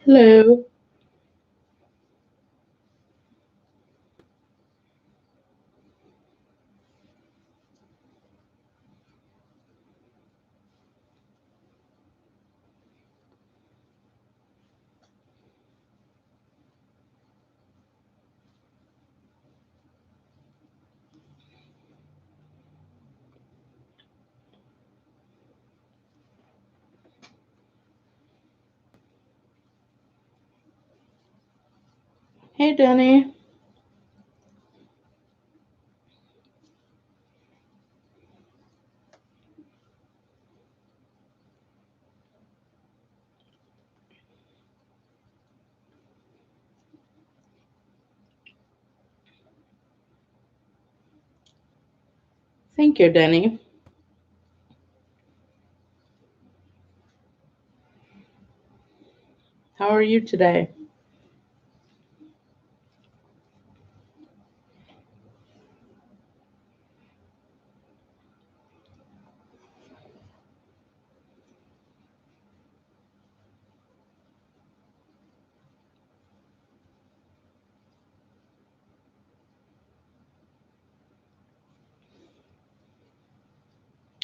Hello. Hey, Denny. Thank you, Denny. How are you today?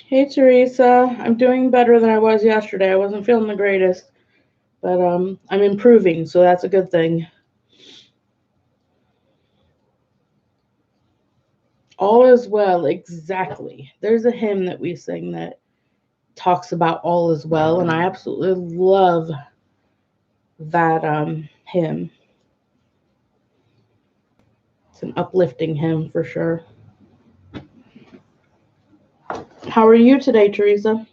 Hey, Teresa. I'm doing better than I was yesterday. I wasn't feeling the greatest, but I'm improving, so that's a good thing. All is well, exactly. There's a hymn that we sing that talks about all is well, and I absolutely love that hymn. It's an uplifting hymn for sure. How are you today, Teresa?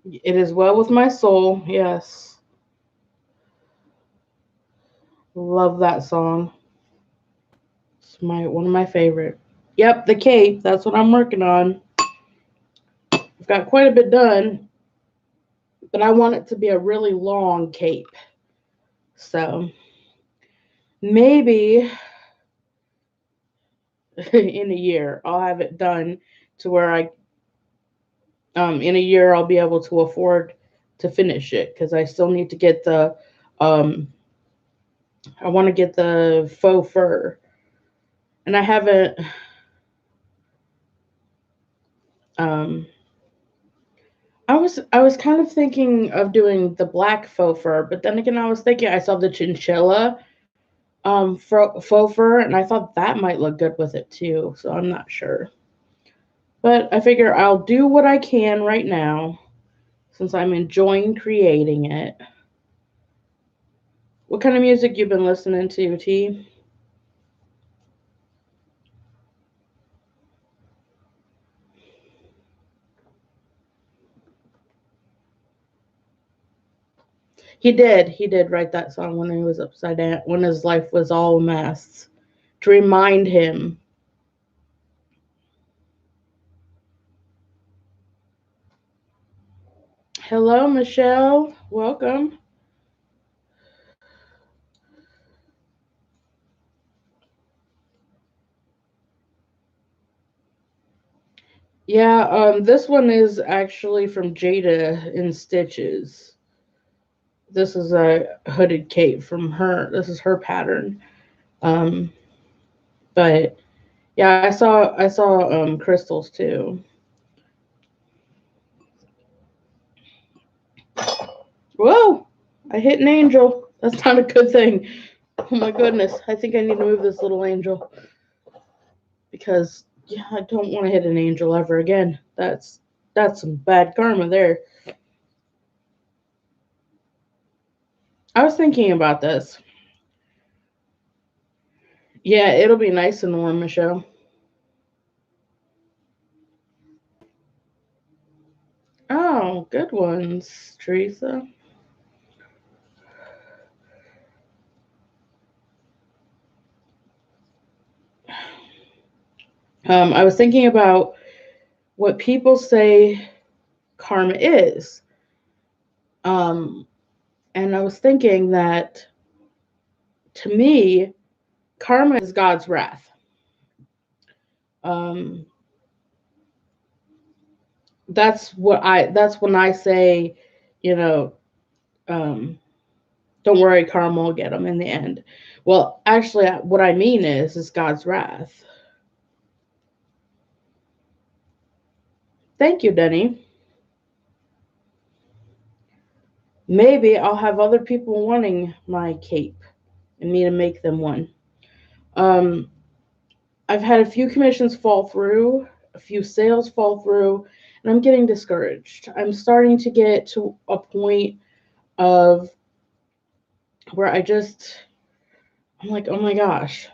It is well with my soul. Yes. Love that song. It's my one of my favorite. Yep, the cape. That's what I'm working on. I've got quite a bit done, but I want it to be a really long cape. So maybe in a year I'll have it done to where I in a year I'll be able to afford to finish it because I still need to get the um I want to get the faux fur and I haven't um I was kind of thinking of doing the black faux fur, but then again I was thinking I saw the chinchilla faux fur, and I thought that might look good with it too. So I'm not sure, but I figure I'll do what I can right now since I'm enjoying creating it. What kind of music you been listening to, T? He did write that song when he was upside down, when his life was all a mess, to remind him. Hello, Michelle. Welcome. Yeah, this one is actually from Jada in Stitches. This is a hooded cape from her. This is her pattern. Um, but yeah, I saw crystals too. Whoa! I hit an angel. That's not a good thing. Oh my goodness! I think I need to move this little angel because yeah, I don't want to hit an angel ever again. That's some bad karma there. I was thinking about this. Yeah, it'll be nice and warm, Michelle. Oh, good ones, Teresa. I was thinking about what people say karma is. Um, and I was thinking that to me, karma is God's wrath. Um, that's when I say, you know, um, don't worry, karma will get them in the end. Well, actually, what I mean is God's wrath. Thank you, Denny. Maybe I'll have other people wanting my cape and me to make them one. Um, I've had a few commissions fall through, a few sales fall through, and I'm getting discouraged. I'm starting to get to a point of where I'm like, oh my gosh,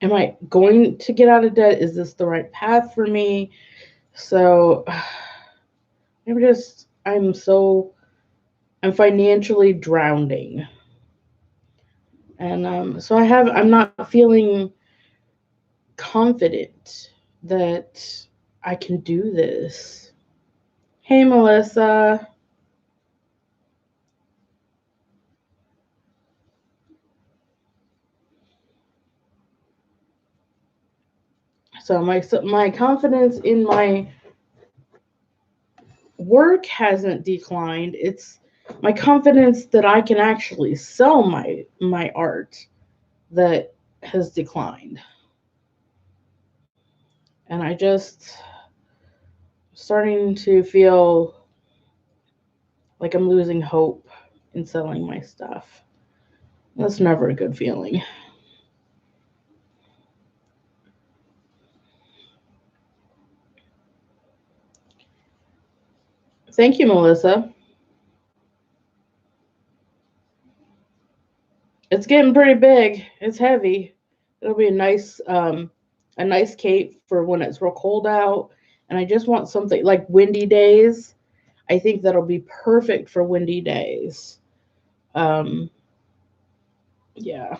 am I going to get out of debt? Is this the right path for me? So I'm financially drowning. And so I'm not feeling confident that I can do this. Hey, Melissa. So my confidence in my work hasn't declined. It's my confidence that I can actually sell my art that has declined. And I just starting to feel like I'm losing hope in selling my stuff. That's never a good feeling. Thank you, Melissa. It's getting pretty big. It's heavy. It'll be a nice cape for when it's real cold out. And I just want something like windy days. I think that'll be perfect for windy days. Um, yeah,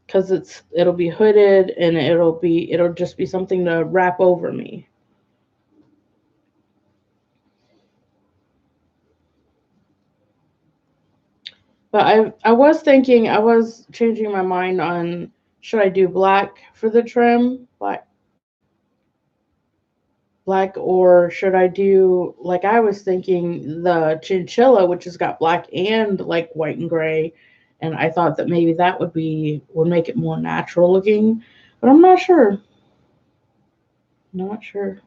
because it'll be hooded and it'll just be something to wrap over me. But I was changing my mind on should I do black for the trim, black, or should I do like I was thinking the chinchilla, which has got black and like white and gray, and I thought that maybe that would make it more natural looking, but I'm not sure. Not sure.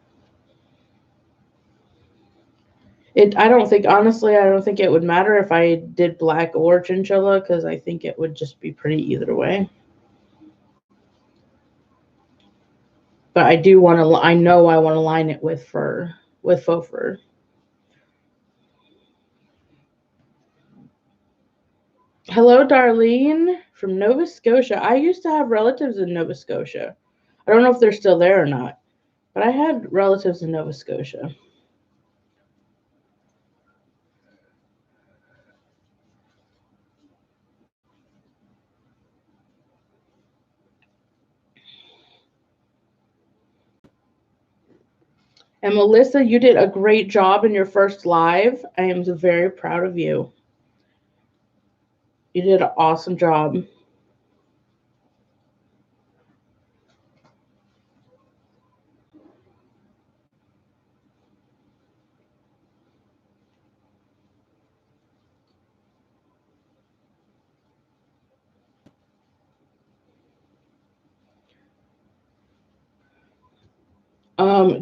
I don't think honestly, I don't think it would matter if I did black or chinchilla because I think it would just be pretty either way. But I do want to. I know I want to line it with fur, with faux fur. Hello, Darlene from Nova Scotia. I used to have relatives in Nova Scotia. I don't know if they're still there or not, but I had relatives in Nova Scotia. And Melissa, you did a great job in your first live. I am very proud of you. You did an awesome job.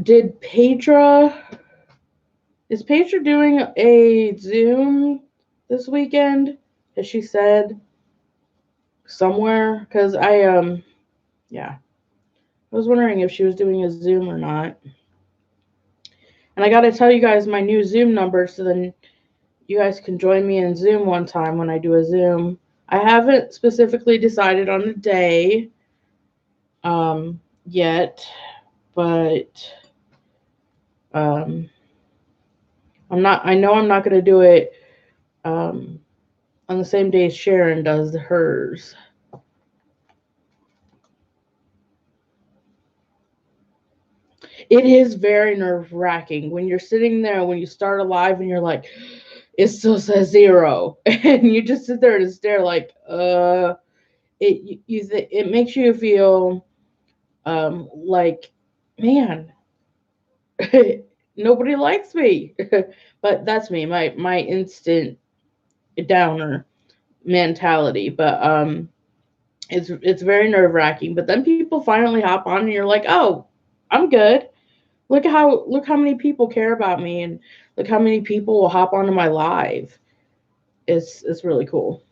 Did Pedra is Pedra doing a Zoom this weekend? Has she said somewhere? Because yeah, I was wondering if she was doing a Zoom or not. And I got to tell you guys my new Zoom number so then you guys can join me in Zoom one time when I do a Zoom. I haven't specifically decided on a day yet, but um, I know I'm not going to do it um, on the same day Sharon does hers. It is very nerve wracking when you're sitting there when you start a live and you're like, it still says 0, and you just sit there and stare like, it makes you feel Like, man, nobody likes me. But that's me, my instant downer mentality. But it's very nerve wracking. But then people finally hop on, and you're like, oh, I'm good. Look how many people care about me, and look how many people will hop onto my live. It's really cool.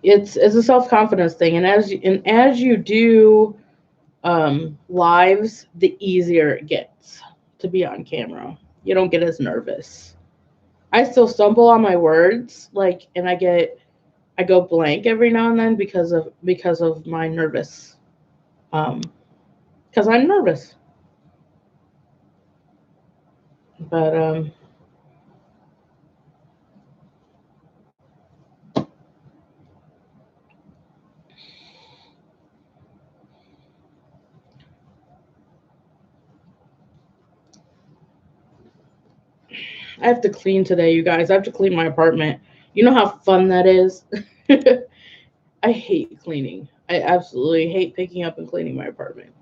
It's a self confidence thing, and as you do lives, the easier it gets to be on camera. You don't get as nervous. I still stumble on my words, like, and I go blank every now and then because of my nervous, um, because I'm nervous. But I have to clean today, you guys. I have to clean my apartment. You know how fun that is. I hate cleaning. I absolutely hate picking up and cleaning my apartment.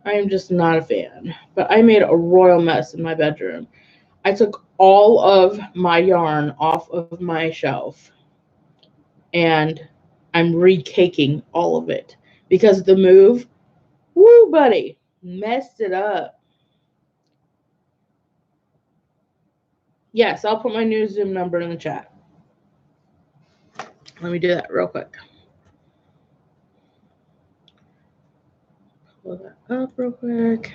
I am just not a fan. But I made a royal mess in my bedroom. I took all of my yarn off of my shelf and I'm recaking all of it because the move, woo, buddy, messed it up. Yes, I'll put my new Zoom number in the chat. Let me do that real quick. Pull that up real quick.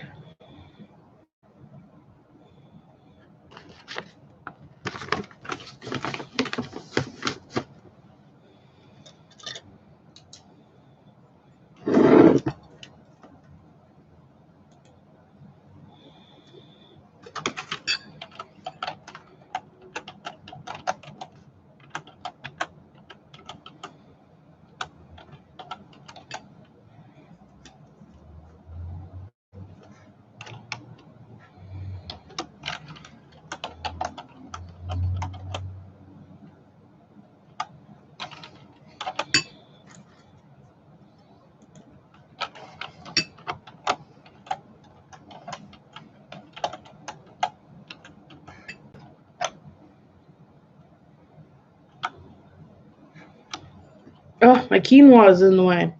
Oh, my quinoa is in the way.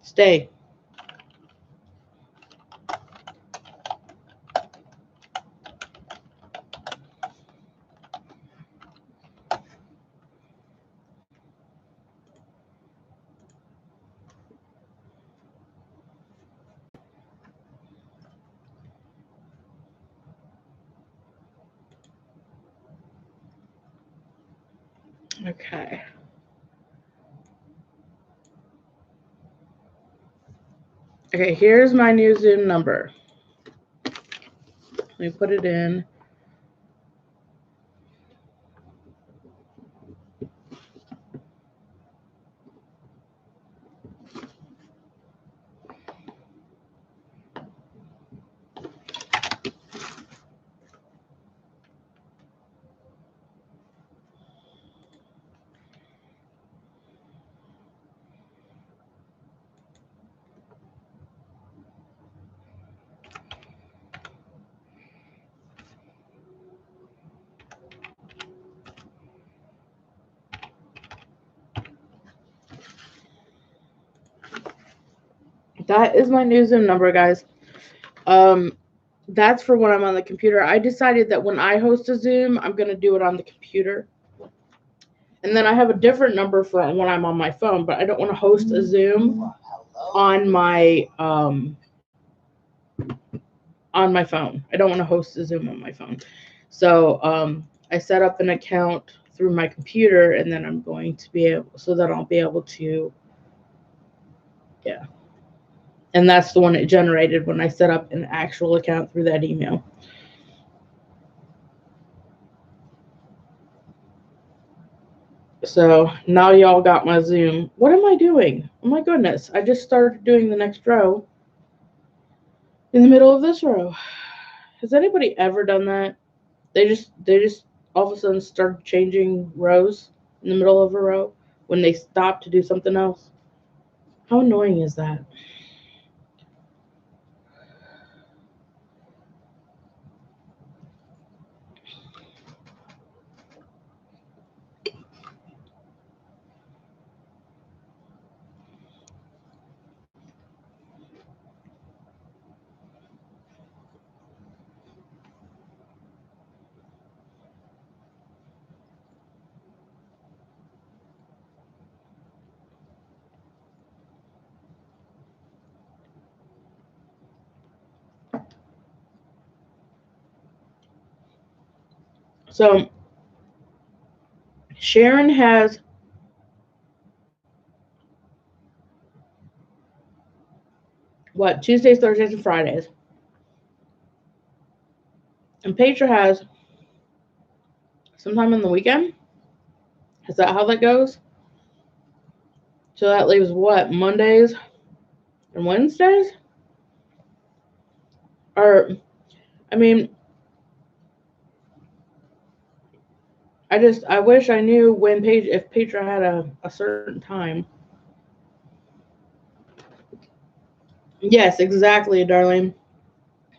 Stay. Okay. Okay, here's my new Zoom number. Let me put it in. That is my new Zoom number, guys. Um, that's for when I'm on the computer. I decided that when I host a Zoom, I'm gonna do it on the computer. And then I have a different number for when I'm on my phone, but I don't want to host a Zoom on my phone. I don't want to host a Zoom on my phone. So I set up an account through my computer, and then I'm going to be able, so that I'll be able to, yeah. And that's the one it generated when I set up an actual account through that email. So now y'all got my Zoom. What am I doing? Oh my goodness. I just started doing the next row in the middle of this row. Has anybody ever done that? They just all of a sudden start changing rows in the middle of a row when they stop to do something else. How annoying is that? So Sharon has what, Tuesdays, Thursdays, and Fridays. And Petra has sometime on the weekend. Is that how that goes? So that leaves what, Mondays and Wednesdays? Or, I mean, I wish I knew when if Petra had a certain time. Yes, exactly, darling.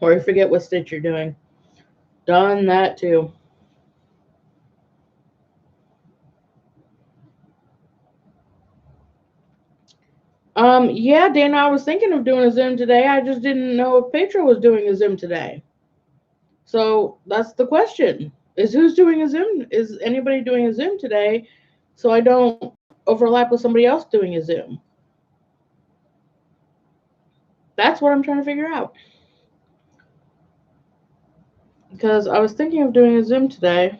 Or you forget what stitch you're doing. Done that too. Yeah, Dana, I was thinking of doing a Zoom today. I just didn't know if Petra was doing a Zoom today. So that's the question. Is who's doing a Zoom? Is anybody doing a Zoom today? So I don't overlap with somebody else doing a Zoom. That's what I'm trying to figure out. Because I was thinking of doing a Zoom today.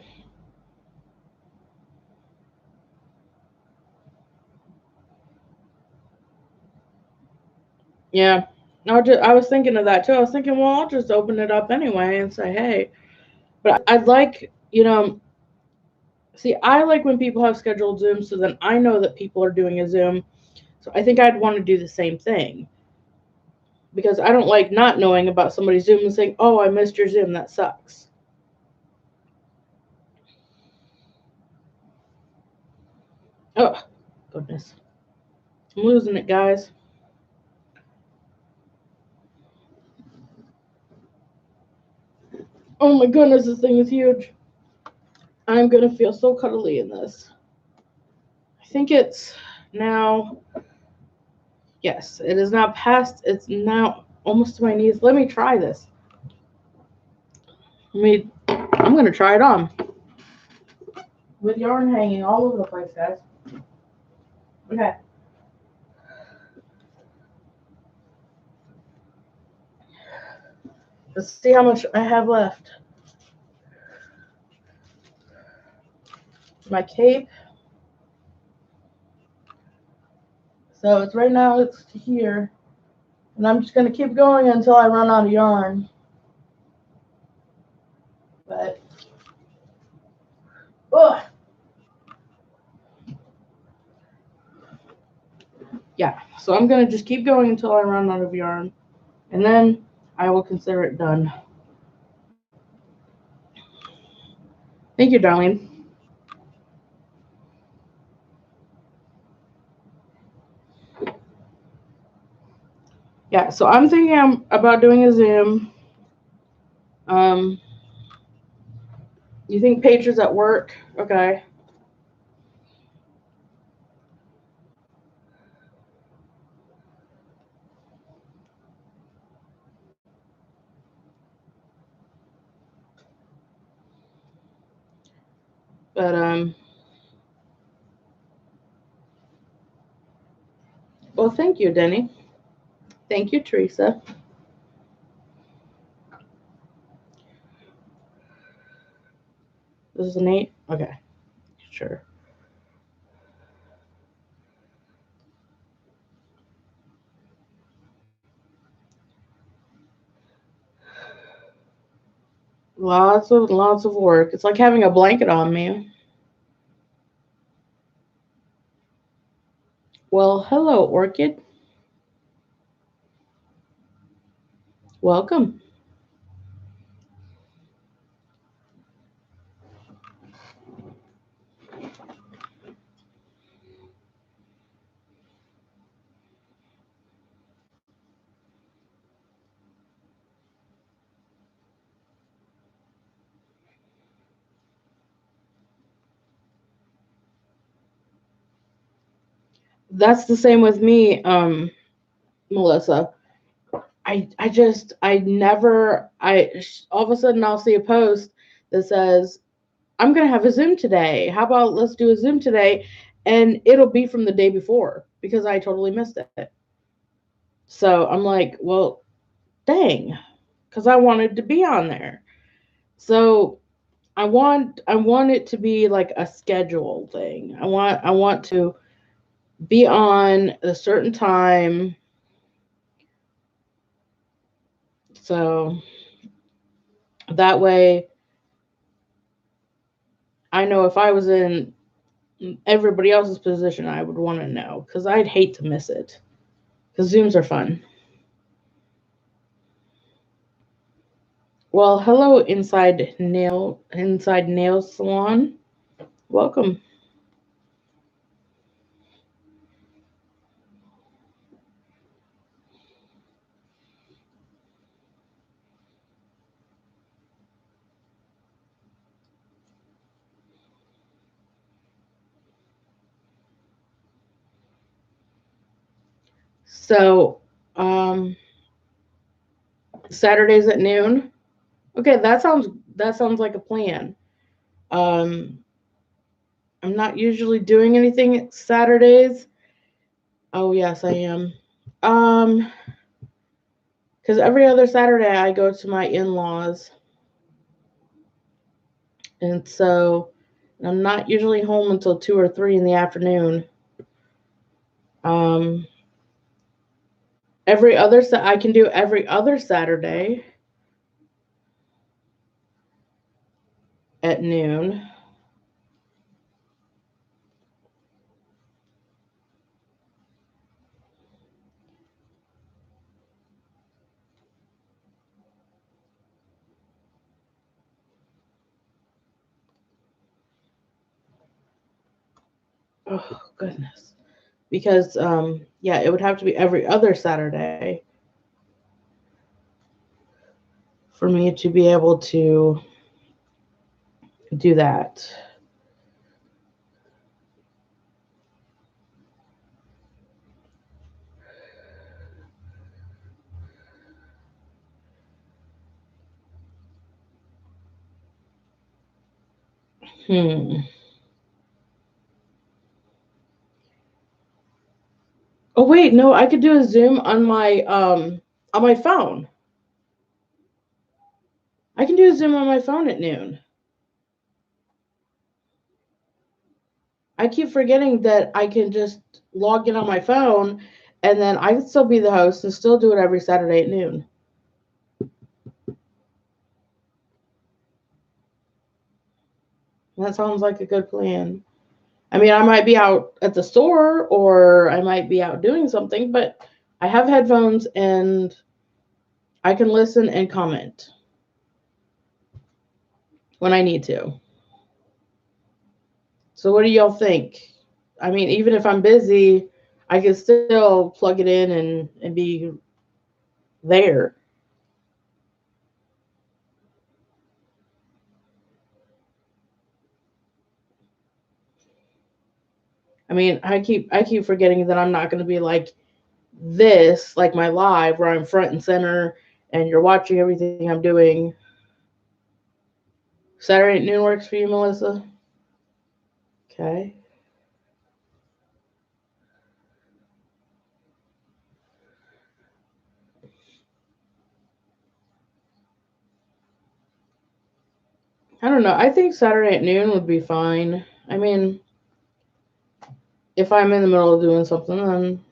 Yeah. I was thinking of that too. I was thinking, well, I'll just open it up anyway and say, hey. But I'd like, see, I like when people have scheduled Zooms so then I know that people are doing a Zoom. So I think I'd want to do the same thing. Because I don't like not knowing about somebody's Zoom and saying, oh, I missed your Zoom. That sucks. Oh, goodness. I'm losing it, guys. Oh my goodness, this thing is huge. I'm going to feel so cuddly in this. I think it's now, yes, it is now past, it's now almost to my knees. Let me try this. I'm going to try it on. With yarn hanging all over the place, guys. Okay. Let's see how much I have left. My cape. So it's right now, it's here. And I'm just going to keep going until I run out of yarn. But, ugh. Yeah, so I'm going to just keep going until I run out of yarn. And then I will consider it done. Thank you, darling. Yeah, so I'm thinking about doing a Zoom. Um, you think Paige is at work? Okay. But well, thank you, Denny. Thank you, Teresa. This is an 8? Okay, sure. Lots of work. It's like having a blanket on me. Well, hello, Orchid. Welcome. That's the same with me, Melissa. All of a sudden I'll see a post that says, I'm going to have a Zoom today. How about let's do a Zoom today? And it'll be from the day before because I totally missed it. So I'm like, well, dang, because I wanted to be on there. So I want it to be like a schedule thing. I want to be on a certain time. So that way I know if I was in everybody else's position, I would want to know because I'd hate to miss it. Because Zooms are fun. Well, hello, inside nail salon. Welcome. So, um, Saturdays at noon. Okay, that sounds like a plan. Um, I'm not usually doing anything Saturdays. Oh yes, I am. Um, because every other Saturday I go to my in-laws, and so I'm not usually home until 2 or 3 in the afternoon. Um, I can do every other Saturday at noon. Oh goodness. Because yeah, it would have to be every other Saturday for me to be able to do that. Hmm. Oh wait, no, I could do a Zoom on my phone. I can do a Zoom on my phone at noon. I keep forgetting that I can just log in on my phone and then I can still be the host and still do it every Saturday at noon. That sounds like a good plan. I mean, I might be out at the store or I might be out doing something, but I have headphones and I can listen and comment when I need to. So, what do y'all think? I mean, even if I'm busy, I can still plug it in and be there. I mean, I keep forgetting that I'm not going to be like this, like my live, where I'm front and center and you're watching everything I'm doing. Saturday at noon works for you, Melissa? Okay. I don't know. I think Saturday at noon would be fine. I mean, if I'm in the middle of doing something,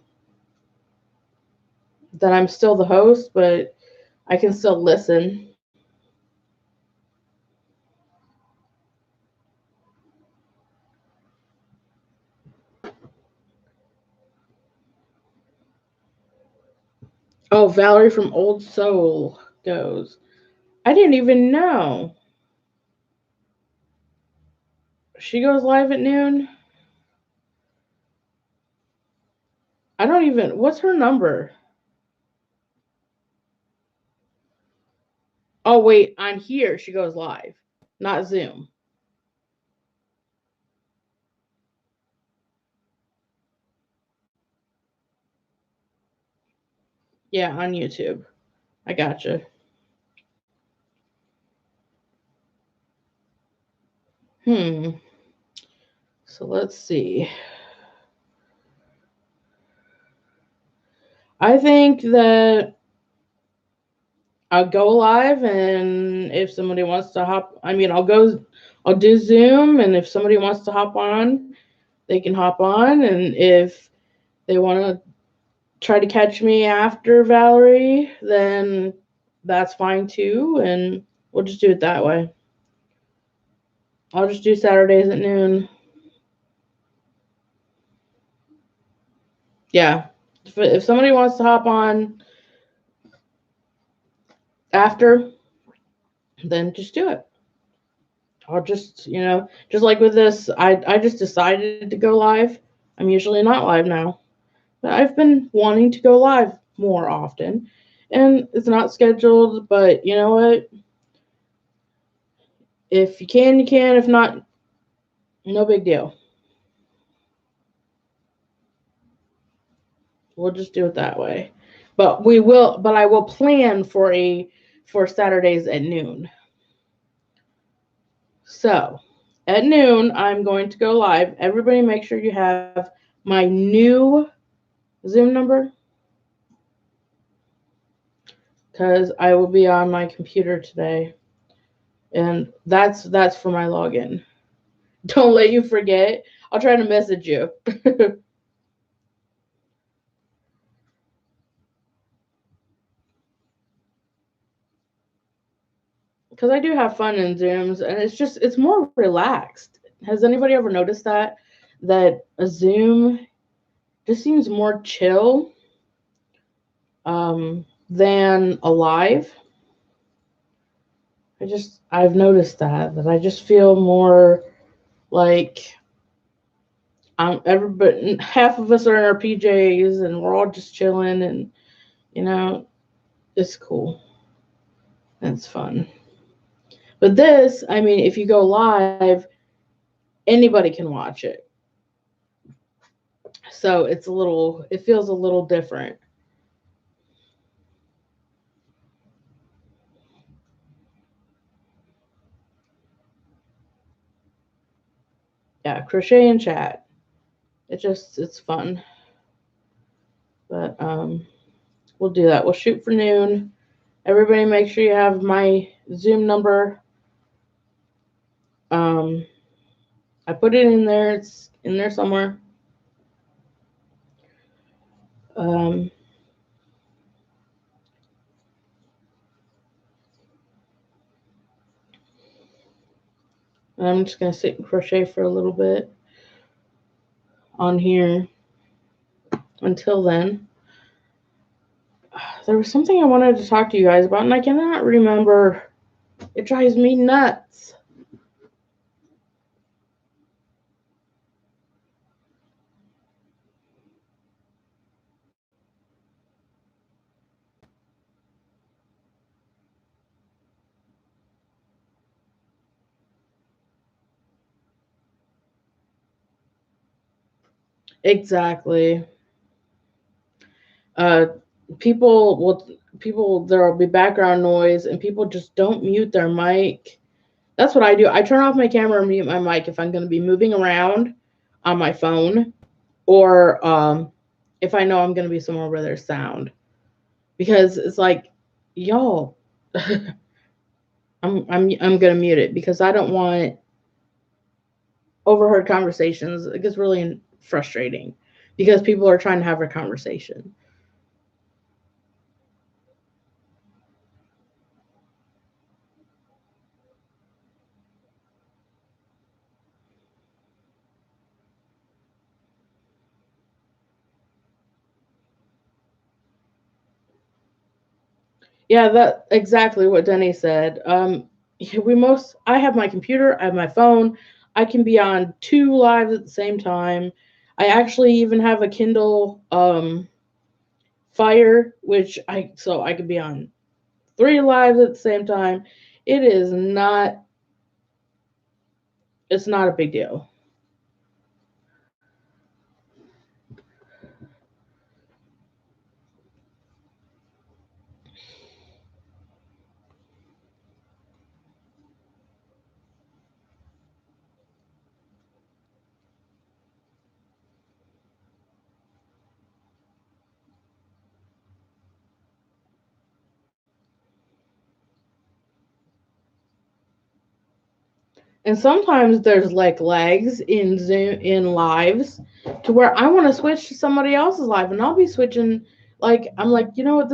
then I'm still the host, but I can still listen. Oh, Valerie from Old Soul goes. I didn't even know. She goes live at noon? I don't even. What's her number? Oh, wait. On here, she goes live, not Zoom. Yeah, on YouTube. I gotcha. Hmm. So let's see. I think that I'll go live, and if somebody wants to hop, I'll do Zoom, and if somebody wants to hop on, they can hop on, and if they want to try to catch me after Valerie, then that's fine too, and we'll just do it that way. I'll just do Saturdays at noon. Yeah. If somebody wants to hop on after, then just do it. I'll just, just like with this, I just decided to go live. I'm usually not live now, but I've been wanting to go live more often. And it's not scheduled, but you know what? If you can, you can. If not, no big deal. We'll just do it that way. But I will plan for Saturdays at noon. So, at noon, I'm going to go live. Everybody make sure you have my new Zoom number because I will be on my computer today. And that's for my login. Don't let you forget. I'll try to message you. Because I do have fun in Zooms, and it's more relaxed. Has anybody ever noticed that a Zoom just seems more chill than a live? I've noticed that I just feel more like everybody, half of us are in our PJs and we're all just chilling, and you know it's cool. It's fun. But this, I mean, if you go live, anybody can watch it. So it feels a little different. Yeah, crochet and chat. It's fun. But we'll do that. We'll shoot for noon. Everybody make sure you have my Zoom number. Um I put it in there. It's in there somewhere. Um and I'm just gonna sit and crochet for a little bit on here until then. There was something I wanted to talk to you guys about, and I cannot remember. It drives me nuts. Exactly. Uh, people there will be background noise, and people just don't mute their mic. That's what I do. I turn off my camera and mute my mic if I'm going to be moving around on my phone, or if I know I'm going to be somewhere where there's sound, because it's like, y'all, I'm going to mute it because I don't want overheard conversations. It gets really frustrating because people are trying to have a conversation. Yeah, that exactly what Denny said. I have my computer, I have my phone. I can be on two lives at the same time. I actually even have a Kindle Fire, which I could be on three lives at the same time. It is not it's not a big deal. And sometimes there's like lags in Zoom in lives to where I want to switch to somebody else's live and I'll be switching like I'm like, you know what,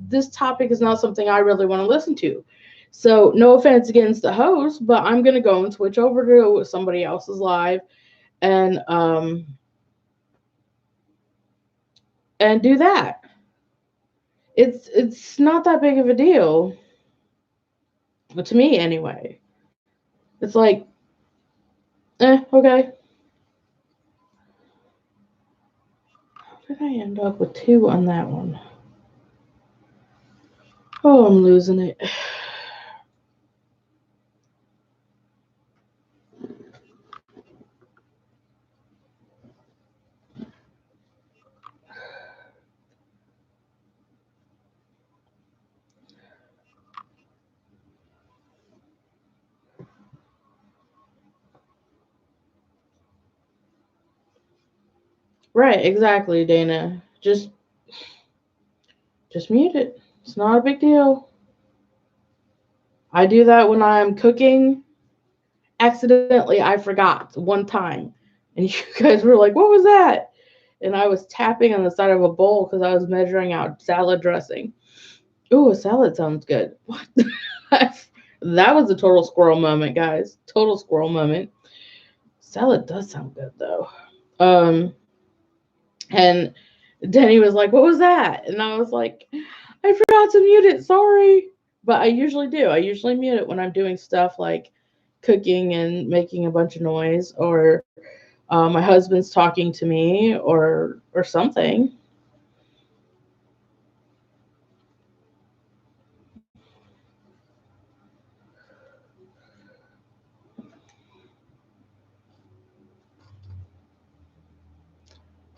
this topic is not something I really want to listen to. So no offense against the host, but I'm gonna go and switch over to somebody else's live and do that. It's not that big of a deal. To me anyway. It's like, okay. How did I end up with 2 on that one? Oh, I'm losing it. Right, exactly, Dana. Just mute it. It's not a big deal. I do that when I'm cooking. Accidentally, I forgot one time. And you guys were like, "What was that?" And I was tapping on the side of a bowl because I was measuring out salad dressing. Ooh, a salad sounds good. What? That was a total squirrel moment, guys. Total squirrel moment. Salad does sound good though. Um, and Denny was like, "What was that?" And I was like, "I forgot to mute it. Sorry." But I usually do. I usually mute it when I'm doing stuff like cooking and making a bunch of noise, or my husband's talking to me, or something.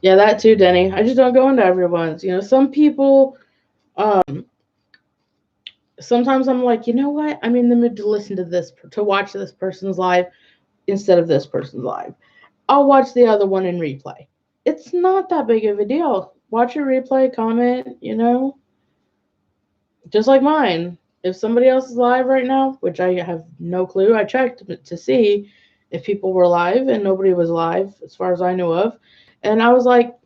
Yeah, that too, Denny. I just don't go into everyone's. Some people. Um, Sometimes I'm like, you know what? I'm in the mood to listen to this, to watch this person's live instead of this person's live. I'll watch the other one in replay. It's not that big of a deal. Watch a replay, comment. Just like mine. If somebody else is live right now, which I have no clue, I checked to see if people were live and nobody was live as far as I knew of. And I was like,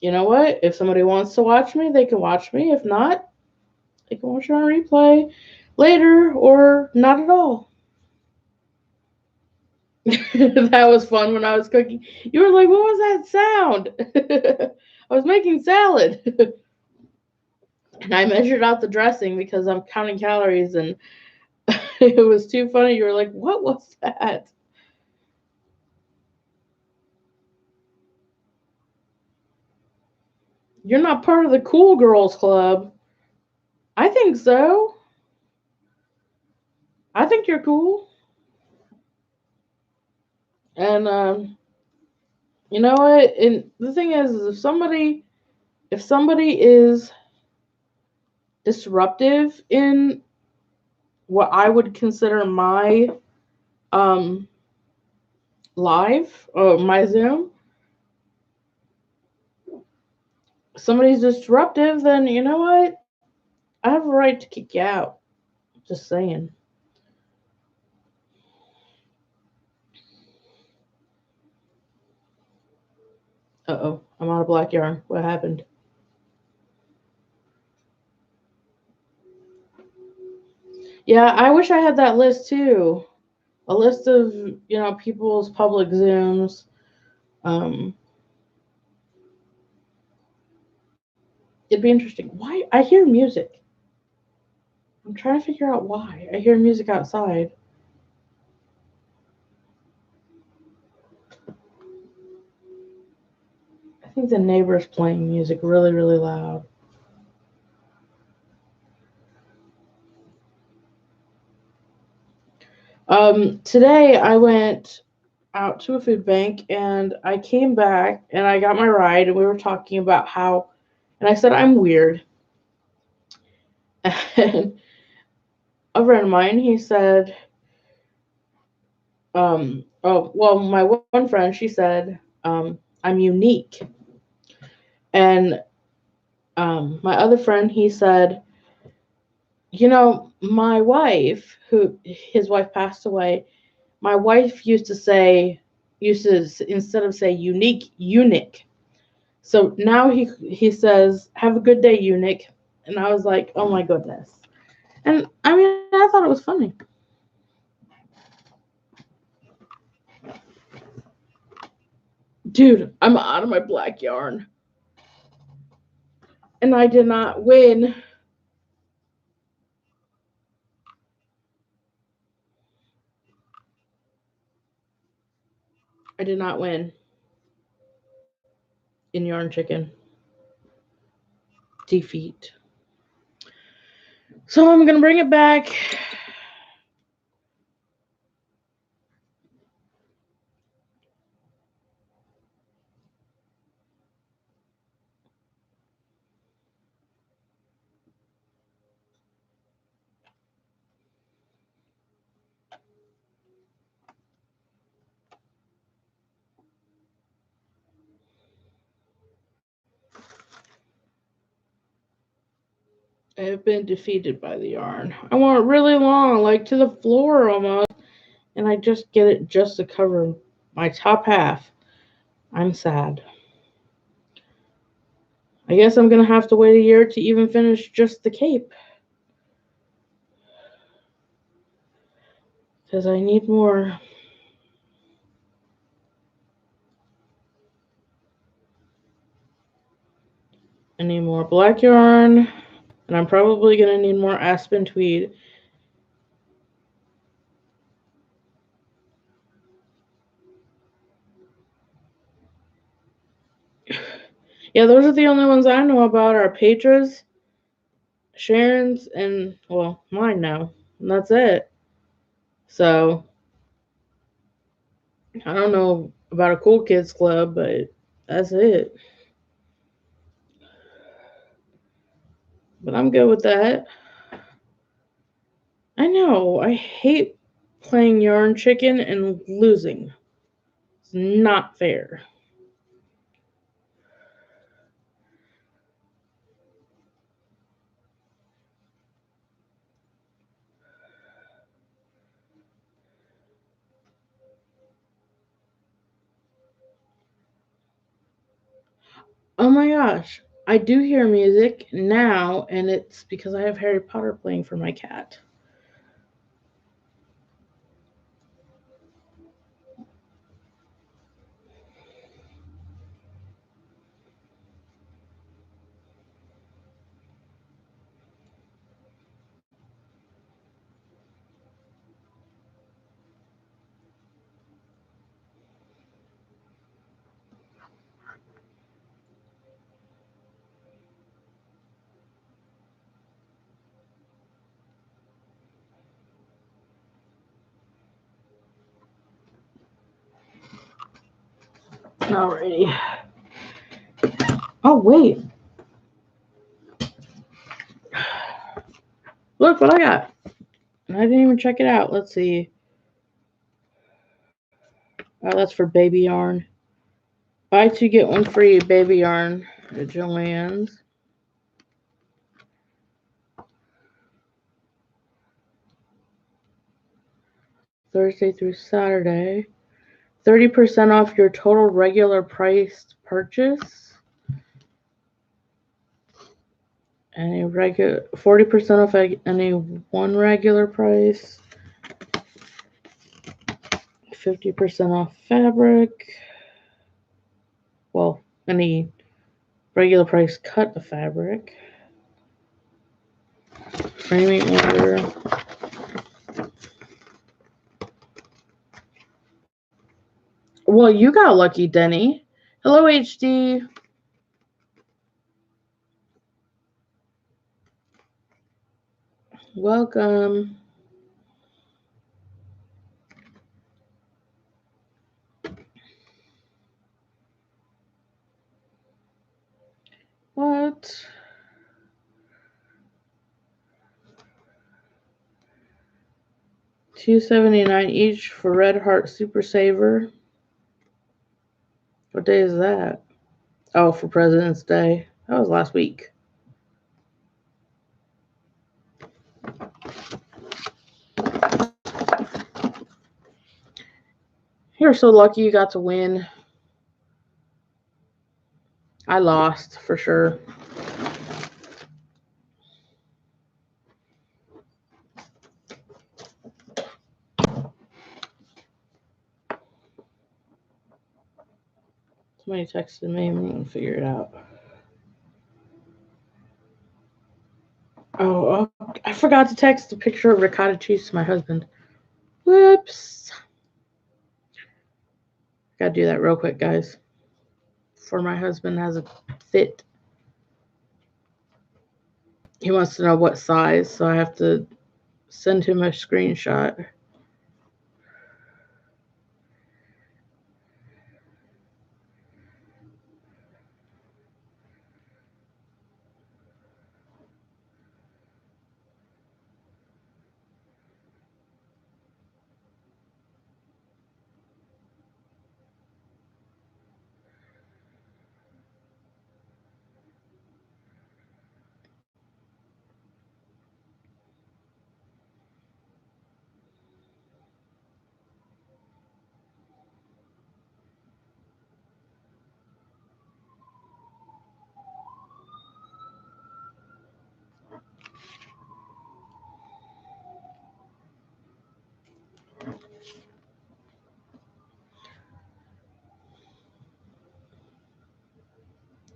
you know what? If somebody wants to watch me, they can watch me. If not, they can watch it on replay later or not at all. That was fun when I was cooking. You were like, what was that sound? I was making salad. And I measured out the dressing because I'm counting calories and it was too funny. You were like, what was that? You're not part of the cool girls club. I think so. I think you're cool. And you know what? And the thing is if somebody is disruptive in what I would consider my um live or my Zoom, somebody's disruptive, then you know what? I have a right to kick you out. Just saying. Uh-oh, I'm out of black yarn. What happened? Yeah, I wish I had that list too. A list of, people's public Zooms. Um, it'd be interesting. Why? I hear music. I'm trying to figure out why. I hear music outside. I think the neighbor's playing music really, really loud. Today I went out to a food bank and I came back and I got my ride and we were talking about how, and I said I'm weird. And a friend of mine, he said, oh, well, my one friend, she said, I'm unique. And my other friend, he said, my wife, his wife passed away, My wife used to instead of say unique, eunuch. So now he says, "Have a good day, eunuch." And I was like, "Oh my goodness." And I mean, I thought it was funny. Dude, I'm out of my black yarn. And I did not win. I did not win in yarn chicken. Defeat. So I'm gonna bring it back. I have been defeated by the yarn. I want it really long, like to the floor almost, and I just get it just to cover my top half. I'm sad. I guess I'm gonna have to wait a year to even finish just the cape. Because I need more. I need more black yarn, and I'm probably gonna need more aspen tweed. Yeah, those are the only ones I know about are Petra's, Sharon's, and, well, mine now. And that's it. So, I don't know about a Cool Kids Club, but that's it. But I'm good with that. I know, I hate playing yarn chicken and losing. It's not fair. Oh my gosh, I do hear music now, and it's because I have Harry Potter playing for my cat. Alrighty. Oh, wait. Look what I got. And I didn't even check it out. Let's see. Oh, that's for baby yarn. Buy two, get one free baby yarn at Joann's. Thursday through Saturday. 30% off your total regular priced purchase. Any regular 40% off any one regular price. 50% off fabric. Well, any regular price cut of fabric. Framing order. Well, you got lucky, Denny. Hello, HD. Welcome. What? $2.79 each for Red Heart Super Saver. What day is that? Oh, for President's Day. That was last week. You're so lucky you got to win. I lost for sure. Somebody texted me. I'm going to figure it out. Oh, I forgot to text a picture of ricotta cheese to my husband. Whoops. Gotta do that real quick, guys. Before my husband has a fit. He wants to know what size, so I have to send him a screenshot.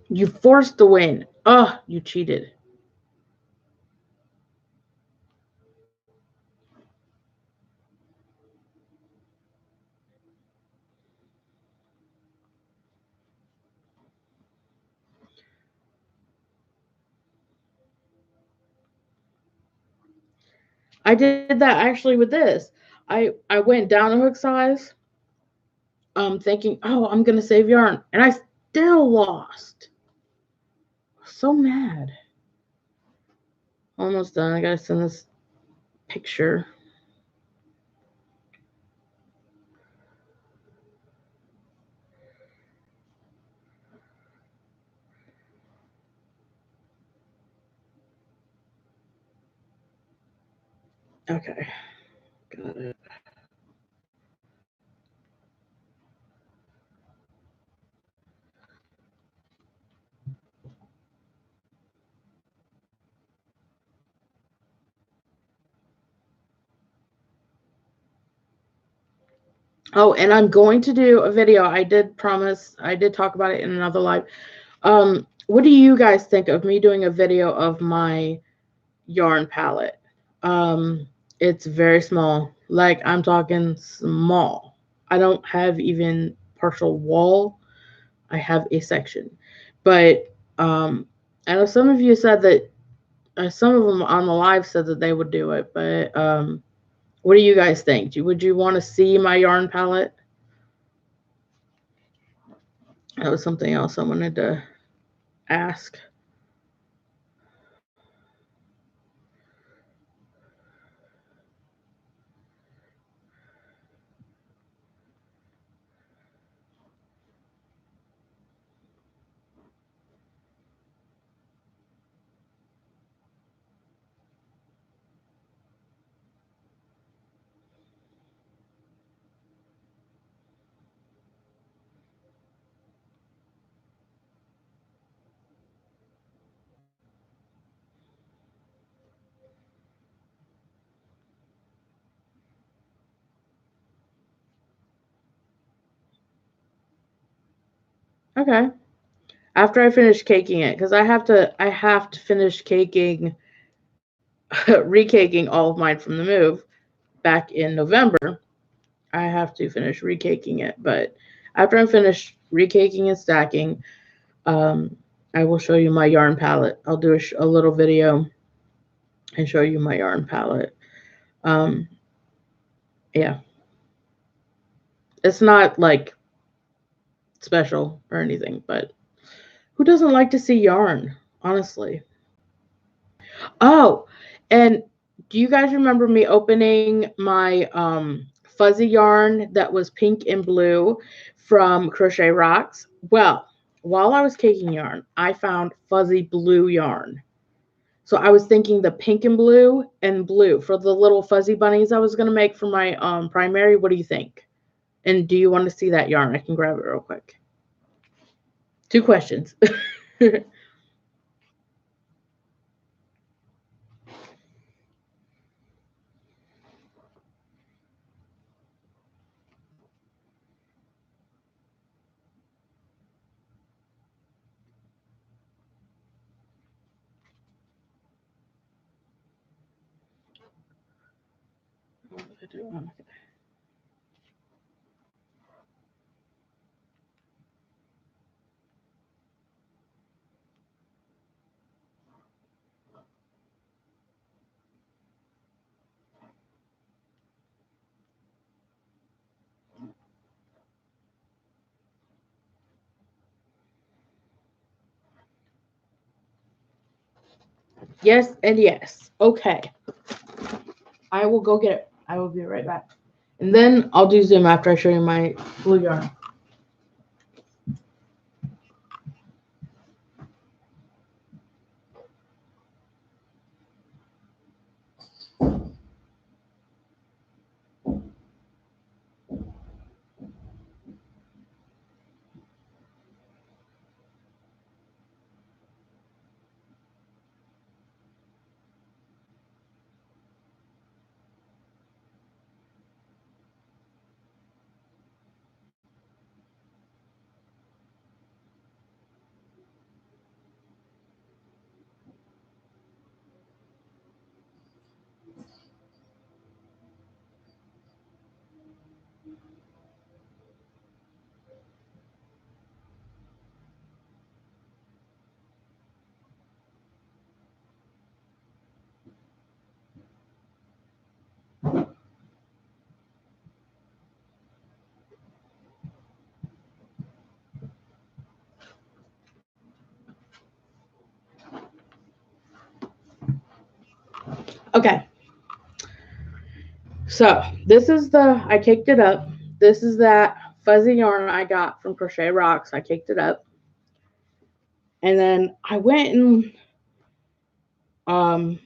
You forced the win. Ugh, you cheated. I did that actually with this. I went down a hook size, thinking, oh, I'm gonna save yarn, and I still lost. So mad. Almost done. I gotta send this picture. Okay, got it. Oh, and I'm going to do a video. I did promise. I did talk about it in another live. What do you guys think of me doing a video of my yarn palette? It's very small. Like, I'm talking small. I don't have even partial wall. I have a section. But I know some of you said that some of them on the live said that they would do it, but what do you guys think? Would you want to see my yarn palette? That was something else I wanted to ask. Okay. After I finish caking it, because I have to finish caking recaking all of mine from the move back in November. I have to finish recaking it, but after I'm finished recaking and stacking, I will show you my yarn palette. I'll do a little video and show you my yarn palette. Yeah, it's not like special or anything, but who doesn't like to see yarn, honestly? Oh, and do you guys remember me opening my fuzzy yarn that was pink and blue from Crochet Rocks? Well, while I was caking yarn, I found fuzzy blue yarn. So I was thinking the pink and blue for the little fuzzy bunnies I was going to make for my primary. What do you think? And do you want to see that yarn? I can grab it real quick. 2 questions. Yes and yes. Okay. I will go get it. I will be right back. And then I'll do Zoom after I show you my blue yarn. Okay. So this is I caked it up. This is that fuzzy yarn I got from Crochet Rocks. I caked it up. And then I went and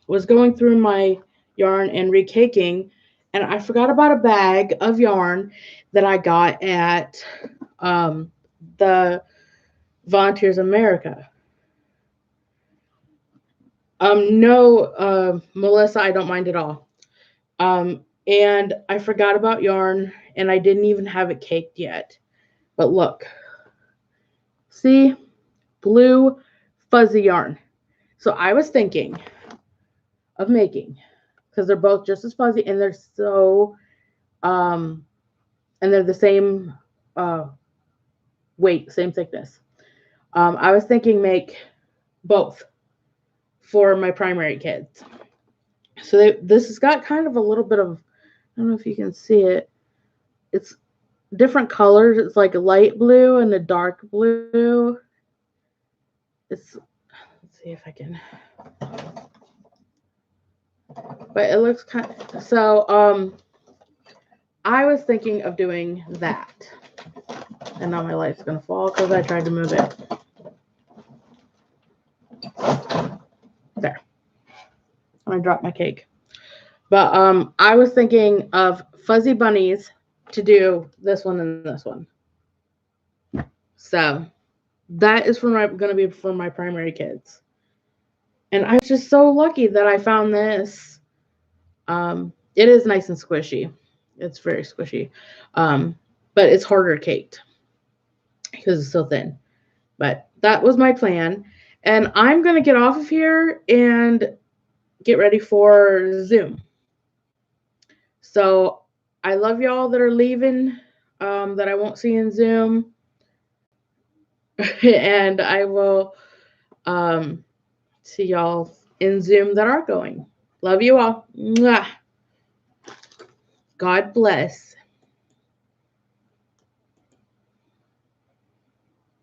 was going through my yarn and recaking, and I forgot about a bag of yarn that I got at the Volunteers America. No, Melissa, I don't mind at all. And I forgot about yarn, and I didn't even have it caked yet. But look, see, blue fuzzy yarn. So I was thinking of making, because they're both just as fuzzy, and they're so, and they're the same weight, same thickness. I was thinking make both for my primary kids. So this has got kind of a little bit of, I don't know if you can see it. It's different colors. It's like a light blue and a dark blue. Let's see if I can. But it looks kind of, so I was thinking of doing that. And now my light's gonna fall because I tried to move it. There. I dropped my cake. But I was thinking of fuzzy bunnies to do this one and this one. So that is going to be for my primary kids. And I was just so lucky that I found this. It is nice and squishy. It's very squishy. But it's harder caked because it's so thin. But that was my plan. And I'm going to get off of here and get ready for Zoom. So I love y'all that are leaving, that I won't see in Zoom. And I will see y'all in Zoom that are going. Love you all. Mwah. God bless.